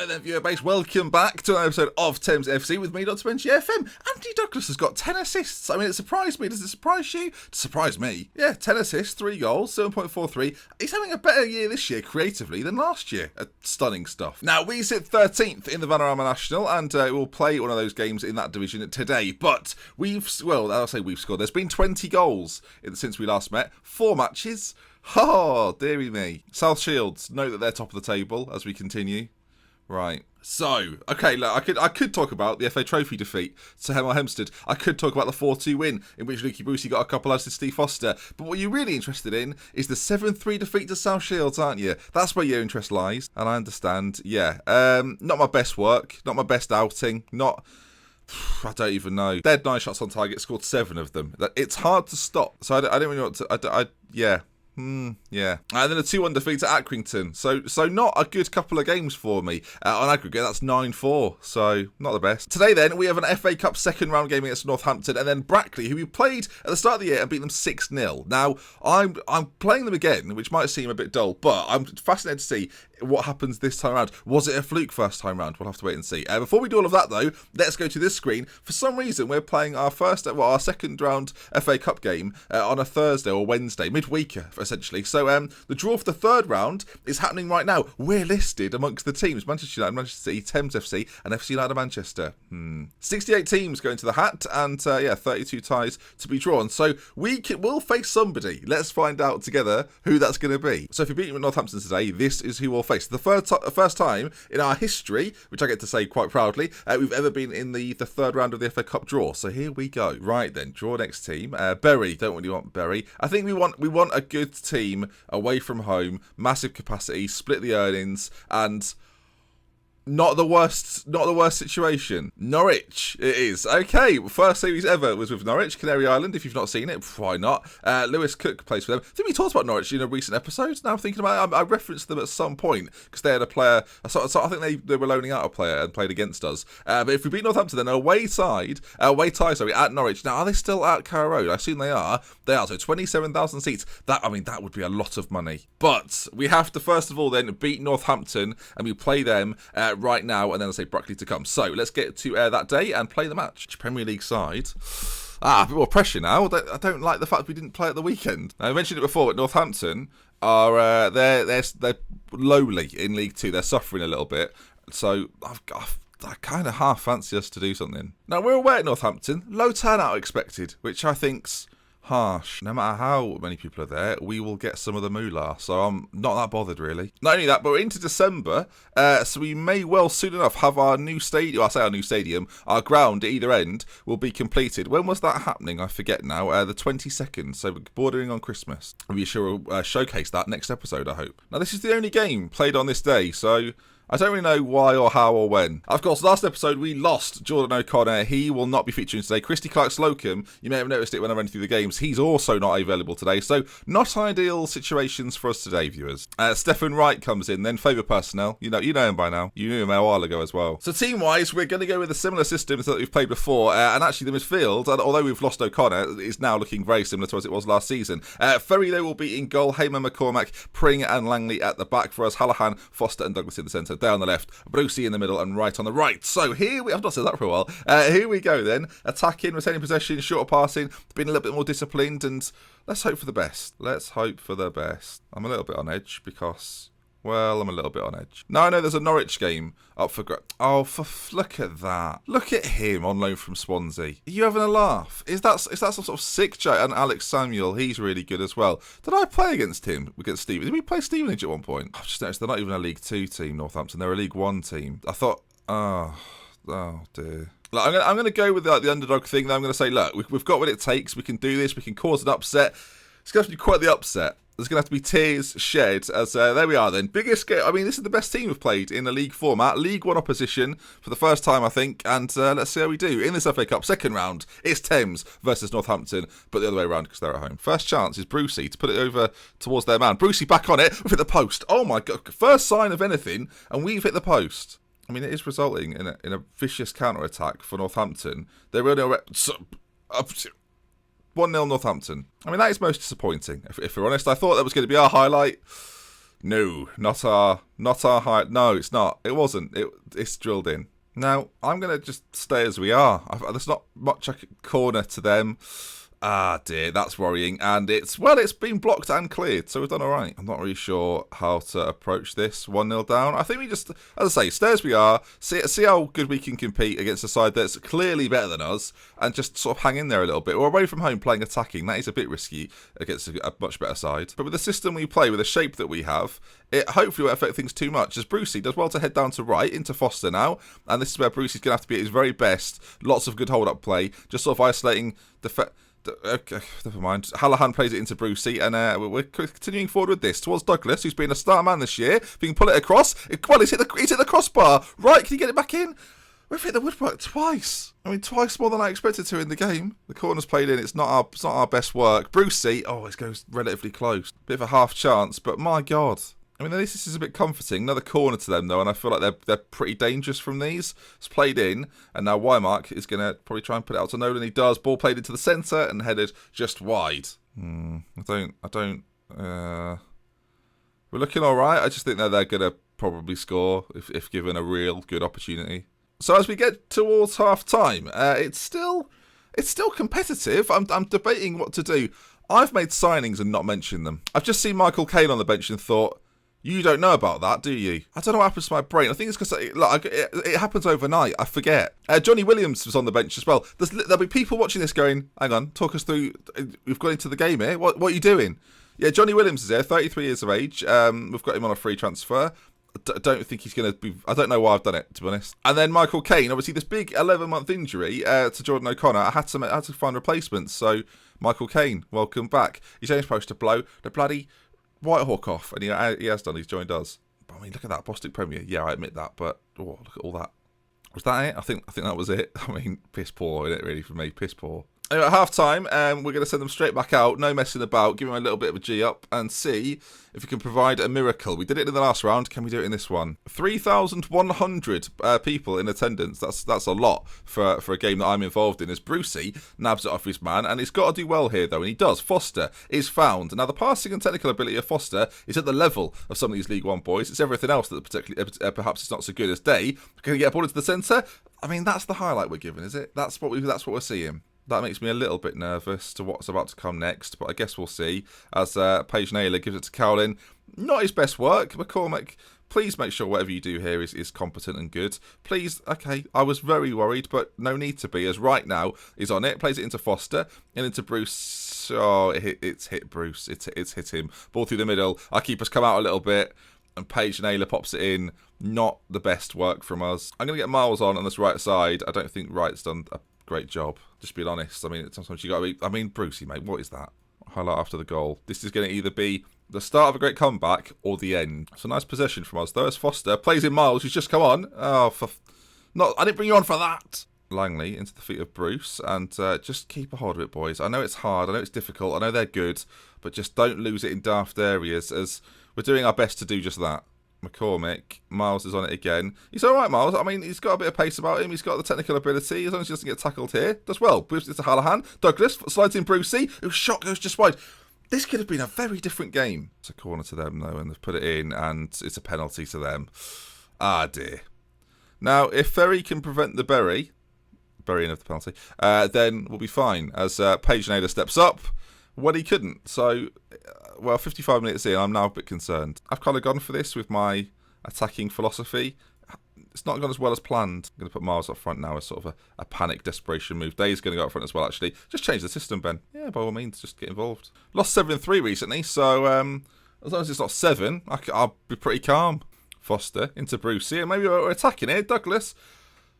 Right then, viewer base, welcome back to an episode of Thames FC with me, Dr. Benji FM. Andy Douglas has got 10 assists. I mean, it surprised me. Does it surprise you? It surprised me. Yeah, 10 assists, 3 goals, 7.43. He's having a better year this year creatively than last year. Stunning stuff. Now, we sit 13th in the Vanarama National, and we'll play one of those games in that division today. But I'll say we've scored. There's been 20 goals since we last met. 4 matches. Oh, dearie me. South Shields, note that they're top of the table as we continue. Right. So, okay, look, I could talk about the FA Trophy defeat to Hemel Hempstead. I could talk about the 4-2 win, in which Lukey Brucey got a couple assists to Steve Foster. But what you're really interested in is the 7-3 defeat to South Shields, aren't you? That's where your interest lies, and I understand. Yeah, not my best work, not my best outing, I don't even know. Dead 9 shots on target, scored 7 of them. It's hard to stop, so I don't really want to... Yeah. Yeah. And then a 2-1 defeat to Accrington. So not a good couple of games for me. On aggregate, that's 9-4. So not the best. Today then, we have an FA Cup second round game against Northampton, and then Brackley, who we played at the start of the year and beat them 6-0. Now, I'm playing them again, which might seem a bit dull, but I'm fascinated to see what happens this time around. Was it a fluke first time round? We'll have to wait and see. Before we do all of that though, let's go to this screen. For some reason, we're playing our second round FA Cup game on a Thursday or Wednesday, midweek essentially. So the draw for the third round is happening right now. We're listed amongst the teams: Manchester United, Manchester City, Thames FC, and FC United Manchester. 68 teams going to the hat, and 32 ties to be drawn. So we'll face somebody. Let's find out together who that's going to be. So if you're beating Northampton today, this is who we'll face. The first time in our history, which I get to say quite proudly, we've ever been in the third round of the FA Cup draw. So here we go. Right then, draw next team. Bury, don't really want Bury. I think we want a good team away from home, massive capacity, split the earnings, and not the worst situation. Norwich, it is. Okay, first series ever was with Norwich, Canary Island. If you've not seen it, why not? Lewis Cook plays for them. I think we talked about Norwich in a recent episode. Now I'm thinking about it, I referenced them at some point because they had a player. I think they were loaning out a player and played against us. But if we beat Northampton, then away tie, at Norwich. Now, are they still at Carrow Road? I assume they are. They are. So 27,000 seats. That would be a lot of money. But we have to first of all then beat Northampton, and we play them right now, and then I'll say Brackley to come. So let's get to that day and play the match. Premier League side. A bit more pressure now. I don't like the fact we didn't play at the weekend. Now, I mentioned it before, but Northampton are they're lowly in League 2. They're suffering a little bit. So I kind of half fancy us to do something. Now, we're away at Northampton. Low turnout expected, which I think's harsh. No matter how many people are there, we will get some of the moolah, so I'm not that bothered really. Not only that, but we're into December, so we may well soon enough have our new stadium. I say our new stadium, our ground at either end will be completed. When was that happening? I forget now. The 22nd, so we're bordering on Christmas. We sure will showcase that next episode, I hope. Now, this is the only game played on this day, so I don't really know why or how or when. Of course, last episode we lost Jordan O'Connor. He will not be featuring today. Christy Clark-Slocum, you may have noticed it when I ran through the games. He's also not available today. So not ideal situations for us today, viewers. Stephen Wright comes in, then favourite personnel. You know him by now. You knew him a while ago as well. So team-wise, we're going to go with a similar system that we've played before. And actually the midfield, although we've lost O'Connor, is now looking very similar to as it was last season. Ferry, though, will be in goal. Heyman, McCormack, Pring and Langley at the back for us. Hallahan, Foster and Douglas in the centre. Down the left, Brucey in the middle, and Wright on the right. So I've not said that for a while. Here we go then. Attacking, retaining possession, shorter passing, being a little bit more disciplined, and let's hope for the best. I'm a little bit on edge because, well, I'm a little bit on edge. Now I know there's a Norwich game up for look at that. Look at him on loan from Swansea. Are you having a laugh? Is that some sort of sick joke? And Alex Samuel, he's really good as well. Did I play against him? Against Stevenage? Did we play Stevenage at one point? I've just noticed they're not even a League 2 team, Northampton. They're a League 1 team. I thought, oh dear. Look, I'm going to go with the underdog thing. I'm going to say, look, we've got what it takes. We can do this. We can cause an upset. It's going to be quite the upset. There's going to have to be tears shed as there we are then. Biggest game. I mean, this is the best team we've played in a league format. League 1 opposition for the first time, I think. And let's see how we do. In this FA Cup second round, it's Thames versus Northampton, but the other way around because they're at home. First chance is Brucey to put it over towards their man. Brucey back on it. We've hit the post. Oh my God. First sign of anything, and we've hit the post. I mean, it is resulting in a vicious counter-attack for Northampton. They're really 1-0 Northampton. I mean, that is most disappointing, if we're honest. I thought that was going to be our highlight. No, not our height. No, it's not. It wasn't. It's drilled in. Now, I'm going to just stay as we are. There's not much I could corner to them. Ah, dear, that's worrying. And it's been blocked and cleared, so we've done all right. I'm not really sure how to approach this 1-0 down. I think we just, as I say, stay as we are, see how good we can compete against a side that's clearly better than us, and just sort of hang in there a little bit. We're away from home playing attacking. That is a bit risky against a much better side. But with the system we play, with the shape that we have, it hopefully won't affect things too much, as Brucey does well to head down to right into Foster now, and this is where Brucey's going to have to be at his very best. Lots of good hold-up play, just sort of isolating the... Okay, never mind. Hallahan plays it into Brucey, and we're continuing forward with this towards Douglas, who's been a star man this year. If he can pull it across, well, he's hit the crossbar. Right, can he get it back in? We've hit the woodwork twice. I mean, twice more than I expected to in the game. The corner's played in. It's not our best work. Brucey, it goes relatively close. Bit of a half chance, but my God. I mean, at least this is a bit comforting. Another corner to them, though, and I feel like they're pretty dangerous from these. It's played in, and now Wymark is going to probably try and put it out to Nolan. He does. Ball played into the centre and headed just wide. We're looking all right. I just think that they're going to probably score if given a real good opportunity. So as we get towards half-time, it's still competitive. I'm debating what to do. I've made signings and not mentioned them. I've just seen Michael Caine on the bench and thought, you don't know about that, do you? I don't know what happens to my brain. I think it's because it happens overnight. I forget. Johnny Williams was on the bench as well. There'll be people watching this going, hang on, talk us through. We've got into the game here. What are you doing? Yeah, Johnny Williams is here, 33 years of age. We've got him on a free transfer. I don't think he's going to be... I don't know why I've done it, to be honest. And then Michael Caine, obviously this big 11-month injury to Jordan O'Connor. I had to find replacements. So Michael Caine, welcome back. He's only supposed to blow the bloody White Hawk off, and he has done. He's joined us. But I mean, look at that Bostic Premier. Yeah, I admit that, but look at all that. Was that it? I think that was it. I mean, piss poor, isn't it? Really, for me, piss poor. Anyway, at half time, we're going to send them straight back out. No messing about. Give them a little bit of a G up and see if we can provide a miracle. We did it in the last round. Can we do it in this one? 3,100 people in attendance. That's a lot for a game that I'm involved in. As Brucey nabs it off his man, and he's got to do well here though, and he does. Foster is found. Now the passing and technical ability of Foster is at the level of some of these League One boys. It's everything else that particularly perhaps it's not so good as Day. Can he get a ball into the centre? I mean, that's the highlight we're given, is it? That's what we're seeing. That makes me a little bit nervous to what's about to come next, but I guess we'll see. As Paige Naylor gives it to Cowlin. Not his best work. McCormick, please make sure whatever you do here is competent and good. Please, okay, I was very worried, but no need to be, as right now he's on it. Plays it into Foster and into Bruce. Oh, it's hit Bruce. It's hit him. Ball through the middle. Our keeper's come out a little bit, and Paige Naylor pops it in. Not the best work from us. I'm going to get Miles on this right side. I don't think Wright's done a great job, just being honest. I mean, sometimes you got to be... I mean, Brucey, mate, what is that? Highlight after the goal. This is going to either be the start of a great comeback or the end. It's a nice possession from us, though, as Foster plays in Miles, who's just come on. I didn't bring you on for that. Langley into the feet of Bruce, and just keep a hold of it, boys. I know it's hard, I know it's difficult, I know they're good, but just don't lose it in daft areas, as we're doing our best to do just that. McCormick, Miles is on it again. He's all right, Miles. I mean, he's got a bit of pace about him. He's got the technical ability. As long as he doesn't get tackled here, does well. Bruce is to Hallahan. Douglas slides in Brucey, whose shot goes just wide. This could have been a very different game. It's a corner to them, though, and they've put it in, and it's a penalty to them. Ah, dear. Now, if Ferry can prevent the burying of the penalty, then we'll be fine, as Paige Naylor steps up when he couldn't. So... 55 minutes in, I'm now a bit concerned. I've kind of gone for this with my attacking philosophy. It's not gone as well as planned. I'm going to put Miles up front now as sort of a panic desperation move. Day's going to go up front as well, actually. Just change the system, Ben. Yeah, by all means, just get involved. Lost 7-3 recently, so as long as it's not 7, I'll be pretty calm. Foster into Brucey, and maybe we're attacking here. Douglas.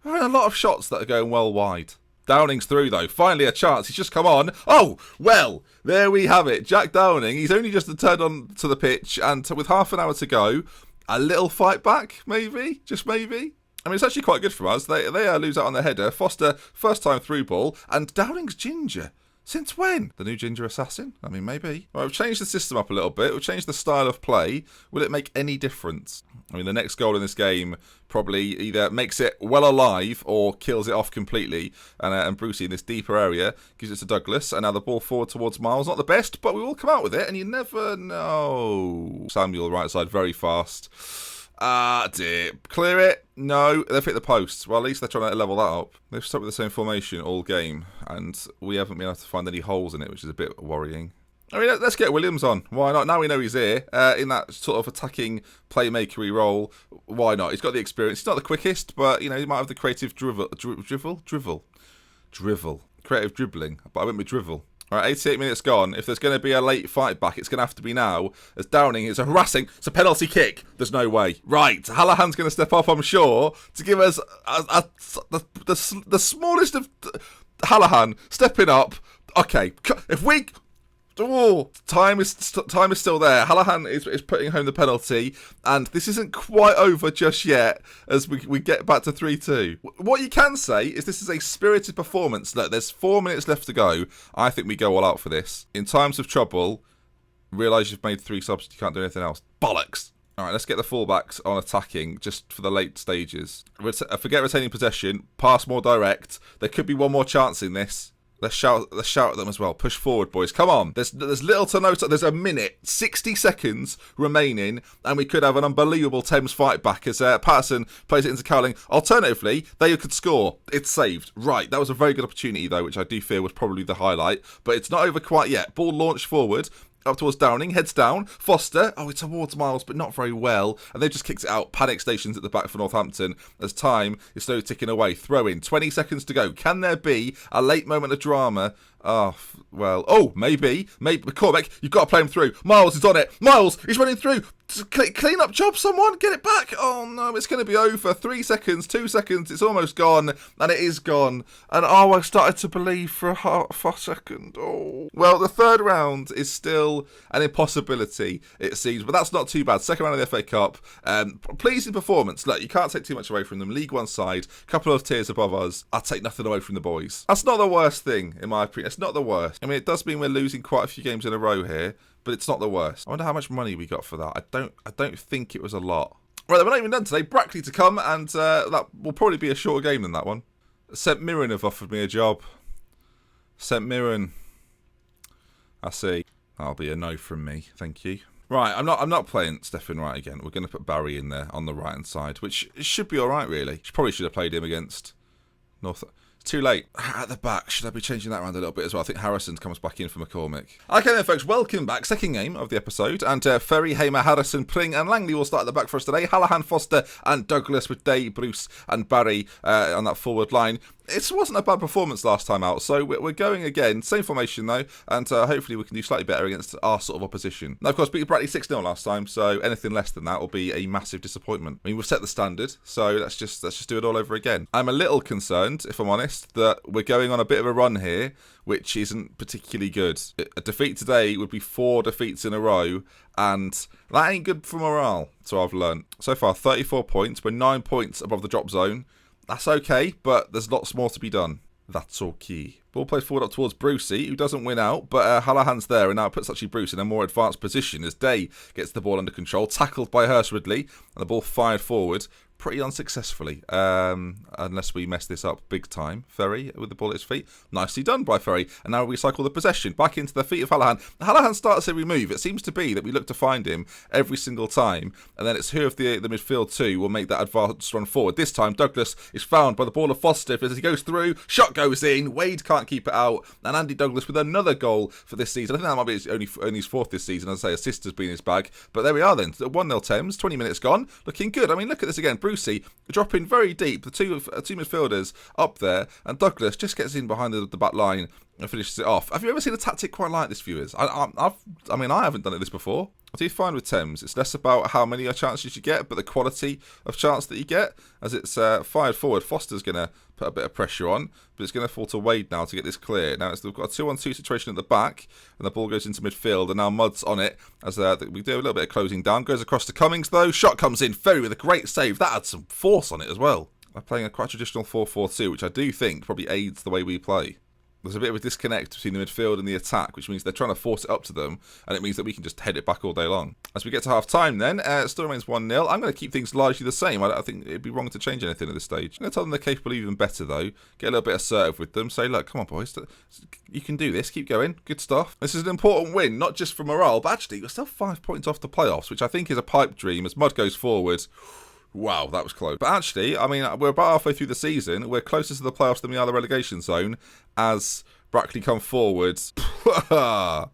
We're having a lot of shots that are going well wide. Downing's through, though. Finally a chance. He's just come on. Oh, well, there we have it. Jack Downing, he's only just turned on to the pitch, and with half an hour to go, a little fight back, maybe? Just maybe? I mean, it's actually quite good for us. They lose out on their header. Foster, first time through ball, and Downing's ginger. Since when? The new Ginger Assassin? I mean, maybe. Well, we've changed the system up a little bit. We've changed the style of play. Will it make any difference? I mean, the next goal in this game probably either makes it well alive or kills it off completely. And Brucey in this deeper area gives it to Douglas. And now the ball forward towards Miles. Not the best, but we will come out with it. And you never know. Samuel, right side, very fast. Ah, dear. Clear it? No, they've hit the posts. Well, at least they're trying to level that up. They've stuck with the same formation all game, and we haven't been able to find any holes in it, which is a bit worrying. I mean, let's get Williams on. Why not? Now we know he's here, in that sort of attacking, playmakery role. Why not? He's got the experience. He's not the quickest, but, you know, he might have the creative drivel. Creative dribbling, but I went with drivel. All right, 88 minutes gone. If there's going to be a late fight back, it's going to have to be now. As Downing is a harassing. It's a penalty kick. There's no way. Right, Hallahan's going to step up, I'm sure, to give us the smallest of Hallahan stepping up. Okay, if we... Oh, time is still there. Hallahan is putting home the penalty, and this isn't quite over just yet as we get back to 3-2. What you can say is this is a spirited performance. Look, there's 4 minutes left to go. I think we go all out for this. In times of trouble, realise you've made 3 subs, you can't do anything else. Bollocks! All right, let's get the fullbacks on attacking just for the late stages. Forget retaining possession, pass more direct. There could be one more chance in this. Let's shout at them as well. Push forward, boys. Come on. There's little to no... There's a minute, 60 seconds remaining, and we could have an unbelievable Thames fight back as Patterson plays it into Cowling. Alternatively, they could score. It's saved. Right, that was a very good opportunity, though, which I do fear was probably the highlight. But it's not over quite yet. Ball launched forward. Up towards Downing, heads down, Foster, it's towards Miles, but not very well, and they've just kicked it out. Panic stations at the back for Northampton, as time is slowly ticking away. Throw in, 20 seconds to go. Can there be a late moment of drama? Maybe. McCormick, you've got to play him through. Miles is on it. Miles, he's running through. Clean up job, someone. Get it back. Oh, no, it's going to be over. 3 seconds, 2 seconds. It's almost gone, and it is gone. And, I started to believe for a second. Oh. Well, the third round is still an impossibility, it seems, but that's not too bad. Second round of the FA Cup. Pleasing performance. Look, you can't take too much away from them. League One side, couple of tiers above us. I'll take nothing away from the boys. That's not the worst thing, in my opinion. It's not the worst. I mean, it does mean we're losing quite a few games in a row here, but it's not the worst. I wonder how much money we got for that. I don't think it was a lot. Right, then we're not even done today. Brackley to come, and that will probably be a shorter game than that one. St Mirren have offered me a job. St Mirren. I see. That'll be a no from me. Thank you. Right, I'm not playing Stephen Wright again. We're going to put Barry in there on the right hand side, which should be all right, really. Probably should have played him against North. Too late. At the back, should I be changing that around a little bit as well? I think Harrison comes back in for McCormick. Okay then, folks, welcome back. Second game of the episode. And Ferry, Hamer, Harrison, Pring and Langley will start at the back for us today. Hallahan, Foster and Douglas with Day, Bruce and Barry on that forward line. It wasn't a bad performance last time out, so we're going again. Same formation, though, and hopefully we can do slightly better against our sort of opposition. Now, of course, beat Brackley 6-0 last time, so anything less than that will be a massive disappointment. I mean, we've set the standard, so let's just do it all over again. I'm a little concerned, if I'm honest, that we're going on a bit of a run here, which isn't particularly good. A defeat today would be 4 defeats in a row, and that ain't good for morale, so I've learnt. So far, 34 points. We're 9 points above the drop zone. That's okay, but there's lots more to be done. That's okay. Ball plays forward up towards Brucey, who doesn't win out, but Hallahan's there, and now it puts actually Bruce in a more advanced position as Day gets the ball under control, tackled by Hurst Ridley, and the ball fired forward pretty unsuccessfully, unless we mess this up big time. Ferry with the ball at his feet. Nicely done by Ferry. And now we recycle the possession back into the feet of Hallahan. Hallahan starts every move. It seems to be that we look to find him every single time, and then it's who of the midfield two will make that advanced run forward. This time Douglas is found by the ball of Foster as he goes through. Shot goes in. Wade can't keep it out, and Andy Douglas with another goal for this season. I think that might be only his fourth this season. As I say, assist has been his bag, but there we are then. 1-0 Thames. 20 minutes gone. Looking good. I mean, look at this again. Brucey dropping very deep. The two midfielders up there, and Douglas just gets in behind the back line and finishes it off. Have you ever seen a tactic quite like this, viewers? I haven't done it this before. What do you find with Thames? It's less about how many chances you get, but the quality of chance that you get. As it's fired forward, Foster's going to put a bit of pressure on, but it's going to fall to Wade now to get this clear. Now we've got a 2-on-2 situation at the back, and the ball goes into midfield, and now Mudd's on it as we do a little bit of closing down. Goes across to Cummings, though. Shot comes in. Ferry with a great save. That had some force on it as well. They're playing a quite traditional 4-4-2, which I do think probably aids the way we play. There's a bit of a disconnect between the midfield and the attack, which means they're trying to force it up to them, and it means that we can just head it back all day long. As we get to half-time then, it still remains 1-0. I'm going to keep things largely the same. I don't think it'd be wrong to change anything at this stage. I'm going to tell them they're capable of even better, though. Get a little bit assertive with them. Say, look, come on, boys. You can do this. Keep going. Good stuff. This is an important win, not just for morale, but actually, we're still 5 points off the playoffs, which I think is a pipe dream as Mud goes forward. Wow, that was close. But actually, I mean, we're about halfway through the season. We're closer to the playoffs than we are the relegation zone as Brackley come forward. Wow.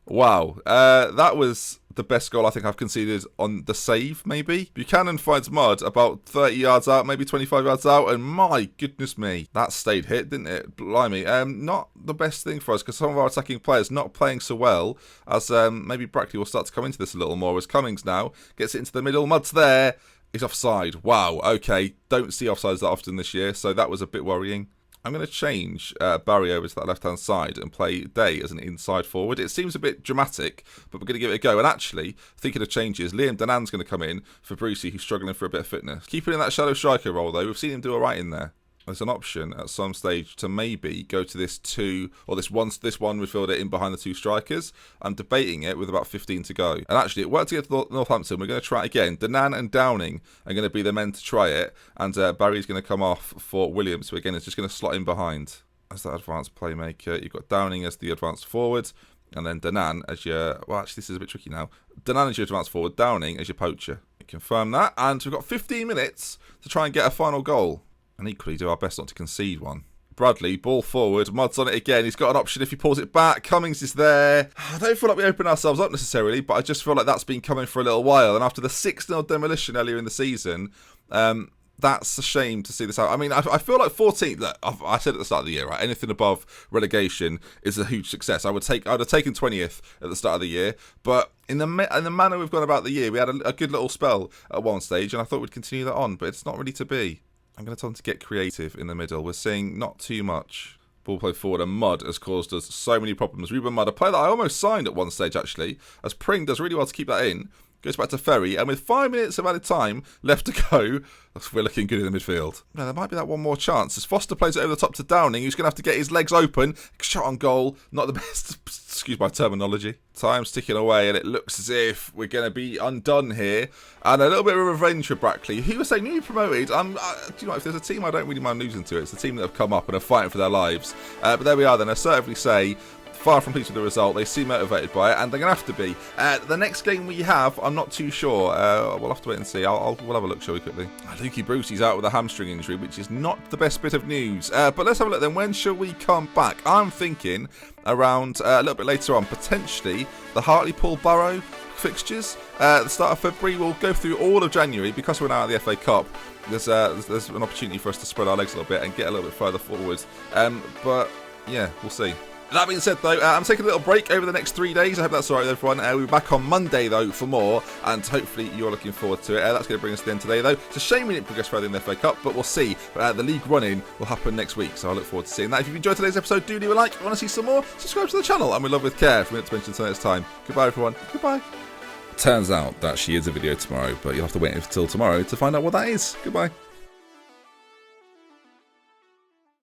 That was the best goal I think I've conceded on the save, maybe. Buchanan finds Mud about 30 yards out, maybe 25 yards out, and my goodness me, that stayed hit, didn't it? Blimey. Not the best thing for us, because some of our attacking players not playing so well, as maybe Brackley will start to come into this a little more, as Cummings now gets it into the middle. Mud's there. He's offside. Wow, okay. Don't see offsides that often this year, so that was a bit worrying. I'm going to change Barry over to that left-hand side and play Day as an inside forward. It seems a bit dramatic, but we're going to give it a go. And actually, thinking of changes, Liam Danan's going to come in for Brucey, who's struggling for a bit of fitness. Keeping in that shadow striker role, though, we've seen him do all right in there. There's an option at some stage to maybe go to this one midfielder in behind the two strikers. I'm debating it with about 15 to go. And actually, it worked to get to Northampton. We're going to try it again. Danan and Downing are going to be the men to try it. And Barry's going to come off for Williams, who again is just going to slot in behind as that advanced playmaker. You've got Downing as the advanced forward. And then Danan as your... Well, actually, this is a bit tricky now. Danan as your advanced forward. Downing as your poacher. Confirm that. And we've got 15 minutes to try and get a final goal. And equally do our best not to concede one. Bradley, ball forward, Mud's on it again. He's got an option if he pulls it back. Cummings is there. I don't feel like we open ourselves up necessarily, but I just feel like that's been coming for a little while. And after the 6-0 demolition earlier in the season, that's a shame to see this out. I mean, I feel like 14th, look, I said at the start of the year, right, anything above relegation is a huge success. I would have taken 20th at the start of the year, but in the manner we've gone about the year, we had a good little spell at one stage, and I thought we'd continue that on, but it's not really to be. I'm going to tell them to get creative in the middle. We're seeing not too much ball play forward, and Mud has caused us so many problems. Ruben Mud, a player that I almost signed at one stage, actually, as Pring does really well to keep that in, goes back to Ferry, and with 5 minutes of added time left to go, we're looking good in the midfield. Now, there might be that one more chance, as Foster plays it over the top to Downing, who's going to have to get his legs open. Shot on goal, not the best, excuse my terminology. Time's ticking away, and it looks as if we're going to be undone here. And a little bit of revenge for Brackley. He was saying, newly promoted. Do you know, if there's a team I don't really mind losing to, it's the team that have come up and are fighting for their lives. But there we are then, assertively say, far from pleased with the result. They seem motivated by it, and they're going to have to be. The next game we have, I'm not too sure. We'll have to wait and see. We'll have a look, shall we, quickly? Lukey Brucey's out with a hamstring injury, which is not the best bit of news. But let's have a look then. When shall we come back? I'm thinking around a little bit later on, potentially the Hartlepool-Barrow fixtures. At the start of February, we'll go through all of January because we're now at the FA Cup. There's an opportunity for us to spread our legs a little bit and get a little bit further forward. But yeah, we'll see. That being said, though, I'm taking a little break over the next 3 days. I hope that's all right with everyone. We'll be back on Monday, though, for more, and hopefully you're looking forward to it. That's going to bring us to the end today, though. It's a shame we didn't progress further in the FA Cup, but we'll see. The league run-in will happen next week, so I look forward to seeing that. If you've enjoyed today's episode, do leave a like. If you want to see some more, subscribe to the channel, and we love with care. From it to mention until next time. Goodbye, everyone. Goodbye. Turns out that she is a video tomorrow, but you'll have to wait until tomorrow to find out what that is. Goodbye.